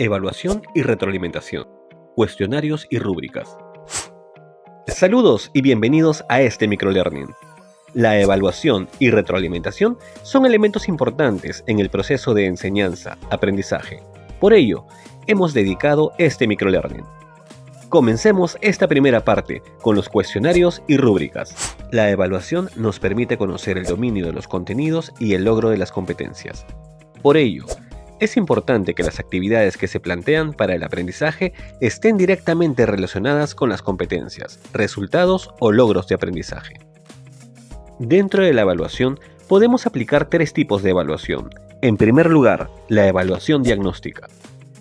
Evaluación y retroalimentación. Cuestionarios y rúbricas. Saludos y bienvenidos a este microlearning. La evaluación y retroalimentación son elementos importantes en el proceso de enseñanza-aprendizaje. Por ello, hemos dedicado este microlearning. Comencemos esta primera parte con los cuestionarios y rúbricas. La evaluación nos permite conocer el dominio de los contenidos y el logro de las competencias. Por ello, es importante que las actividades que se plantean para el aprendizaje estén directamente relacionadas con las competencias, resultados o logros de aprendizaje. Dentro de la evaluación, podemos aplicar tres tipos de evaluación. En primer lugar, la evaluación diagnóstica.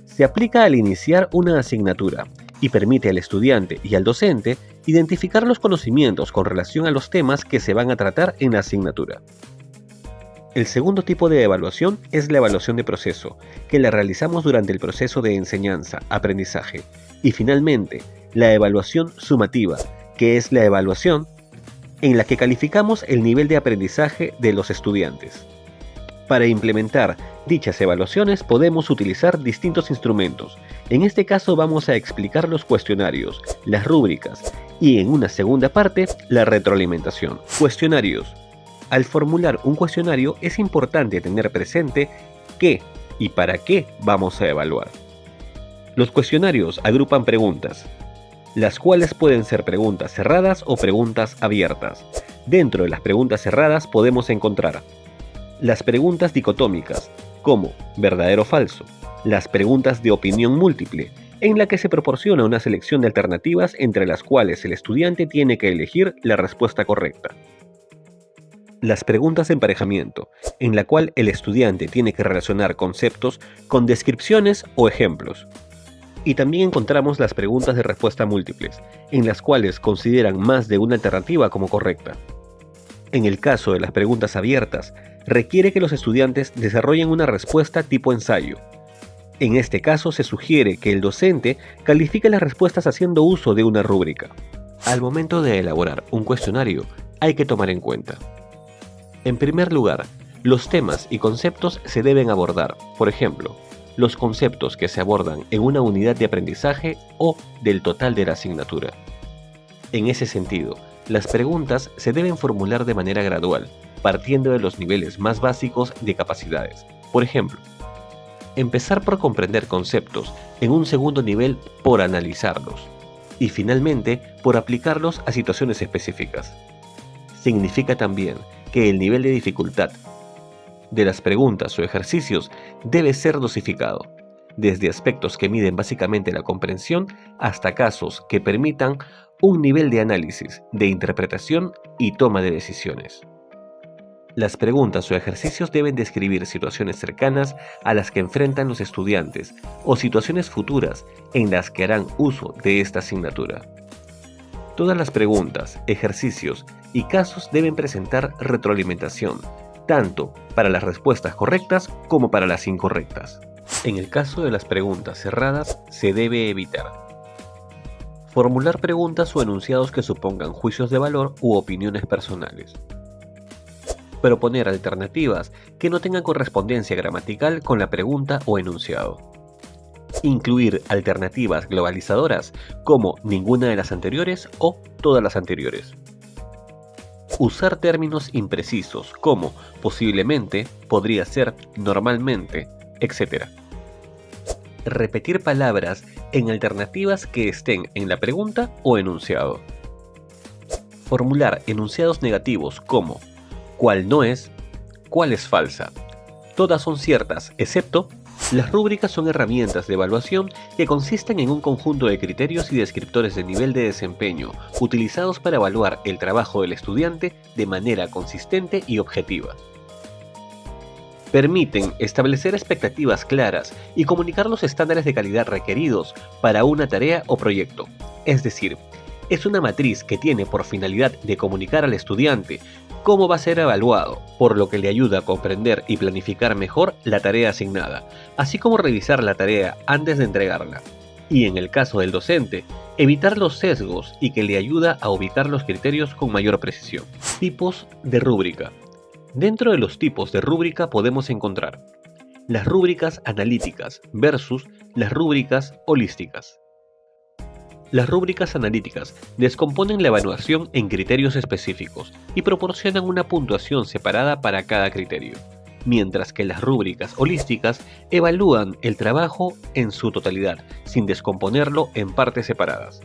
Se aplica al iniciar una asignatura y permite al estudiante y al docente identificar los conocimientos con relación a los temas que se van a tratar en la asignatura. El segundo tipo de evaluación es la evaluación de proceso, que la realizamos durante el proceso de enseñanza-aprendizaje. Y finalmente, la evaluación sumativa, que es la evaluación en la que calificamos el nivel de aprendizaje de los estudiantes. Para implementar dichas evaluaciones podemos utilizar distintos instrumentos. En este caso vamos a explicar los cuestionarios, las rúbricas y en una segunda parte la retroalimentación. Cuestionarios. Al formular un cuestionario es importante tener presente qué y para qué vamos a evaluar. Los cuestionarios agrupan preguntas, las cuales pueden ser preguntas cerradas o preguntas abiertas. Dentro de las preguntas cerradas podemos encontrar las preguntas dicotómicas, como verdadero o falso, las preguntas de opinión múltiple, en la que se proporciona una selección de alternativas entre las cuales el estudiante tiene que elegir la respuesta correcta. Las preguntas de emparejamiento, en la cual el estudiante tiene que relacionar conceptos con descripciones o ejemplos. Y también encontramos las preguntas de respuesta múltiples, en las cuales consideran más de una alternativa como correcta. En el caso de las preguntas abiertas, requiere que los estudiantes desarrollen una respuesta tipo ensayo. En este caso se sugiere que el docente califique las respuestas haciendo uso de una rúbrica. Al momento de elaborar un cuestionario, hay que tomar en cuenta: en primer lugar, los temas y conceptos se deben abordar, por ejemplo, los conceptos que se abordan en una unidad de aprendizaje o del total de la asignatura. En ese sentido, las preguntas se deben formular de manera gradual, partiendo de los niveles más básicos de capacidades. Por ejemplo, empezar por comprender conceptos, en un segundo nivel por analizarlos, y finalmente por aplicarlos a situaciones específicas. Significa también que el nivel de dificultad de las preguntas o ejercicios debe ser dosificado, desde aspectos que miden básicamente la comprensión hasta casos que permitan un nivel de análisis, de interpretación y toma de decisiones. Las preguntas o ejercicios deben describir situaciones cercanas a las que enfrentan los estudiantes o situaciones futuras en las que harán uso de esta asignatura. Todas las preguntas, ejercicios y casos deben presentar retroalimentación, tanto para las respuestas correctas como para las incorrectas. En el caso de las preguntas cerradas, se debe evitar formular preguntas o enunciados que supongan juicios de valor u opiniones personales. Proponer alternativas que no tengan correspondencia gramatical con la pregunta o enunciado. Incluir alternativas globalizadoras como ninguna de las anteriores o todas las anteriores. Usar términos imprecisos como posiblemente, podría ser, normalmente, etc. Repetir palabras en alternativas que estén en la pregunta o enunciado. Formular enunciados negativos como cuál no es, cuál es falsa, todas son ciertas excepto. Las rúbricas son herramientas de evaluación que consisten en un conjunto de criterios y descriptores de nivel de desempeño utilizados para evaluar el trabajo del estudiante de manera consistente y objetiva. Permiten establecer expectativas claras y comunicar los estándares de calidad requeridos para una tarea o proyecto. Es decir, es una matriz que tiene por finalidad de comunicar al estudiante cómo va a ser evaluado, por lo que le ayuda a comprender y planificar mejor la tarea asignada, así como revisar la tarea antes de entregarla. Y en el caso del docente, evitar los sesgos y que le ayuda a ubicar los criterios con mayor precisión. Tipos de rúbrica. Dentro de los tipos de rúbrica podemos encontrar las rúbricas analíticas versus las rúbricas holísticas. Las rúbricas analíticas descomponen la evaluación en criterios específicos y proporcionan una puntuación separada para cada criterio, mientras que las rúbricas holísticas evalúan el trabajo en su totalidad, sin descomponerlo en partes separadas.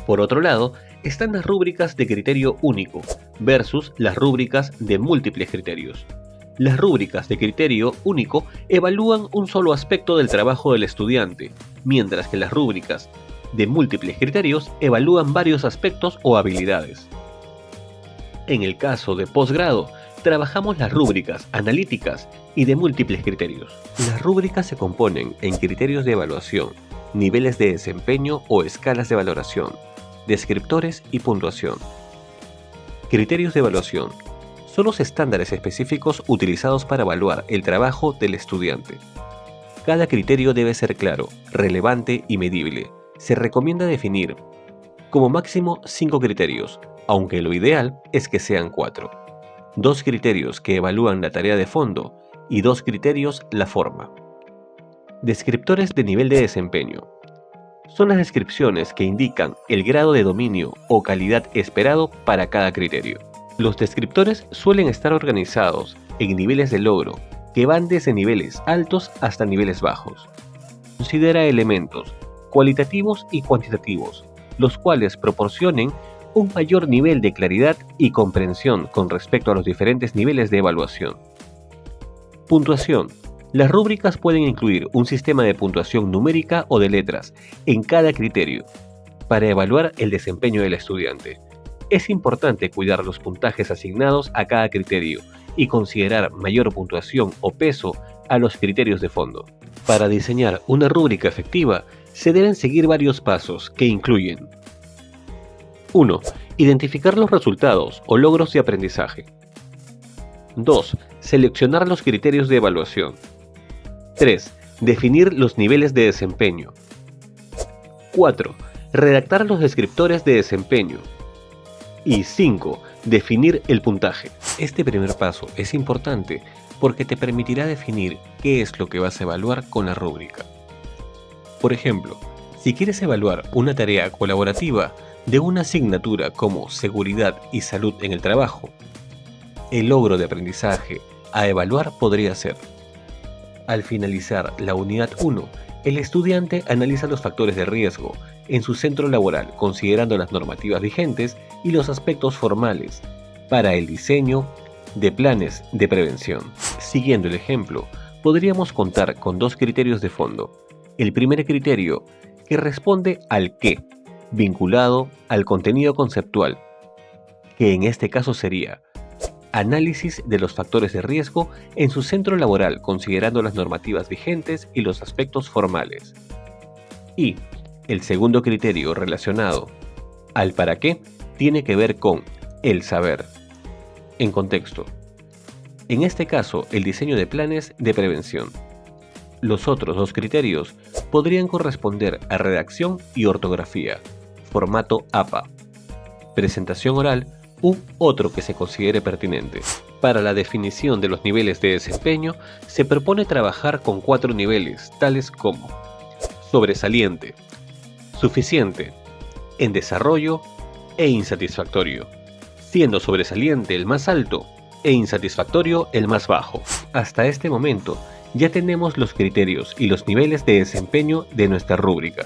Por otro lado, están las rúbricas de criterio único versus las rúbricas de múltiples criterios. Las rúbricas de criterio único evalúan un solo aspecto del trabajo del estudiante, mientras que las rúbricas de múltiples criterios evalúan varios aspectos o habilidades. En el caso de posgrado, trabajamos las rúbricas analíticas y de múltiples criterios. Las rúbricas se componen en criterios de evaluación, niveles de desempeño o escalas de valoración, descriptores y puntuación. Criterios de evaluación son los estándares específicos utilizados para evaluar el trabajo del estudiante. Cada criterio debe ser claro, relevante y medible. Se recomienda definir como máximo 5 criterios, aunque lo ideal es que sean 4. 2 criterios que evalúan la tarea de fondo y 2 criterios la forma. Descriptores de nivel de desempeño. Son las descripciones que indican el grado de dominio o calidad esperado para cada criterio. Los descriptores suelen estar organizados en niveles de logro, que van desde niveles altos hasta niveles bajos. Considera elementos cualitativos y cuantitativos, los cuales proporcionen un mayor nivel de claridad y comprensión con respecto a los diferentes niveles de evaluación. Puntuación. Las rúbricas pueden incluir un sistema de puntuación numérica o de letras en cada criterio para evaluar el desempeño del estudiante. Es importante cuidar los puntajes asignados a cada criterio y considerar mayor puntuación o peso a los criterios de fondo. Para diseñar una rúbrica efectiva, se deben seguir varios pasos que incluyen: 1. Identificar los resultados o logros de aprendizaje. 2. Seleccionar los criterios de evaluación. 3. Definir los niveles de desempeño. 4. Redactar los descriptores de desempeño. Y 5. Definir el puntaje. Este primer paso es importante porque te permitirá definir qué es lo que vas a evaluar con la rúbrica. Por ejemplo, si quieres evaluar una tarea colaborativa de una asignatura como seguridad y salud en el trabajo, el logro de aprendizaje a evaluar podría ser: al finalizar la unidad 1, el estudiante analiza los factores de riesgo en su centro laboral considerando las normativas vigentes y los aspectos formales para el diseño de planes de prevención. Siguiendo el ejemplo, podríamos contar con 2 criterios de fondo. El primer criterio, que responde al qué, vinculado al contenido conceptual, que en este caso sería análisis de los factores de riesgo en su centro laboral considerando las normativas vigentes y los aspectos formales. Y el segundo criterio relacionado al para qué tiene que ver con el saber. En contexto, en este caso el diseño de planes de prevención. Los otros 2 criterios podrían corresponder a redacción y ortografía, formato APA, presentación oral u otro que se considere pertinente. Para la definición de los niveles de desempeño, se propone trabajar con 4 niveles, tales como sobresaliente, suficiente, en desarrollo e insatisfactorio, siendo sobresaliente el más alto e insatisfactorio el más bajo. Hasta este momento, ya tenemos los criterios y los niveles de desempeño de nuestra rúbrica.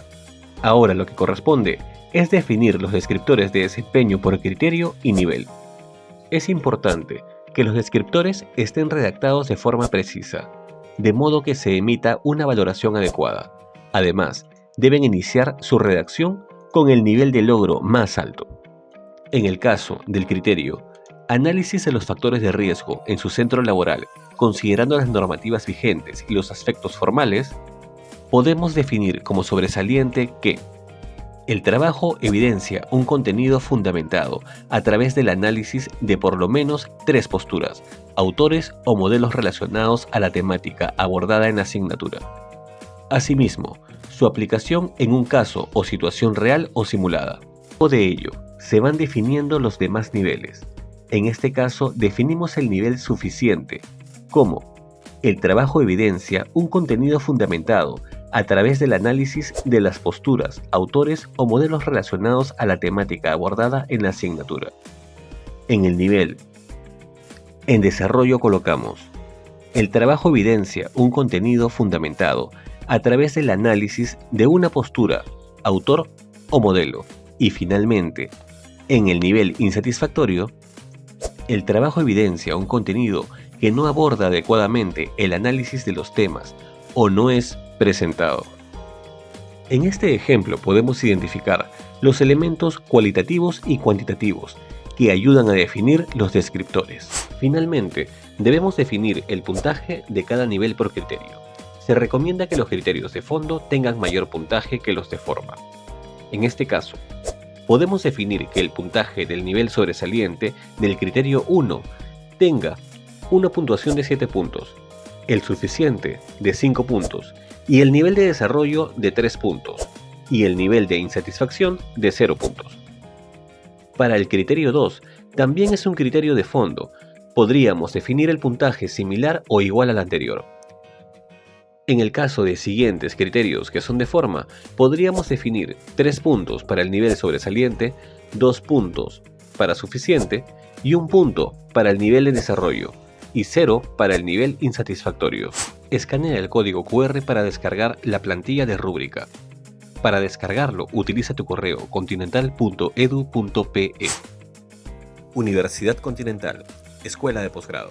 Ahora lo que corresponde es definir los descriptores de desempeño por criterio y nivel. Es importante que los descriptores estén redactados de forma precisa, de modo que se emita una valoración adecuada. Además, deben iniciar su redacción con el nivel de logro más alto. En el caso del criterio, análisis de los factores de riesgo en su centro laboral, considerando las normativas vigentes y los aspectos formales, podemos definir como sobresaliente que el trabajo evidencia un contenido fundamentado a través del análisis de por lo menos 3 posturas, autores o modelos relacionados a la temática abordada en la asignatura. Asimismo, su aplicación en un caso o situación real o simulada. De ello, se van definiendo los demás niveles. En este caso, definimos el nivel suficiente como El trabajo evidencia un contenido fundamentado a través del análisis de las posturas, autores o modelos relacionados a la temática abordada en la asignatura. En el nivel en desarrollo colocamos: el trabajo evidencia un contenido fundamentado a través del análisis de una postura, autor o modelo. Y finalmente, en el nivel insatisfactorio, el trabajo evidencia un contenido que no aborda adecuadamente el análisis de los temas o no es presentado. En este ejemplo podemos identificar los elementos cualitativos y cuantitativos que ayudan a definir los descriptores. Finalmente, debemos definir el puntaje de cada nivel por criterio. Se recomienda que los criterios de fondo tengan mayor puntaje que los de forma. En este caso, podemos definir que el puntaje del nivel sobresaliente del criterio 1 tenga una puntuación de 7 puntos, el suficiente de 5 puntos y el nivel de desarrollo de 3 puntos y el nivel de insatisfacción de 0 puntos. Para el criterio 2, también es un criterio de fondo. Podríamos definir el puntaje similar o igual al anterior. En el caso de siguientes criterios que son de forma, podríamos definir 3 puntos para el nivel sobresaliente, 2 puntos para suficiente y 1 punto para el nivel de desarrollo y 0 para el nivel insatisfactorio. Escanea el código QR para descargar la plantilla de rúbrica. Para descargarlo, utiliza tu correo continental.edu.pe. Universidad Continental, Escuela de Posgrado.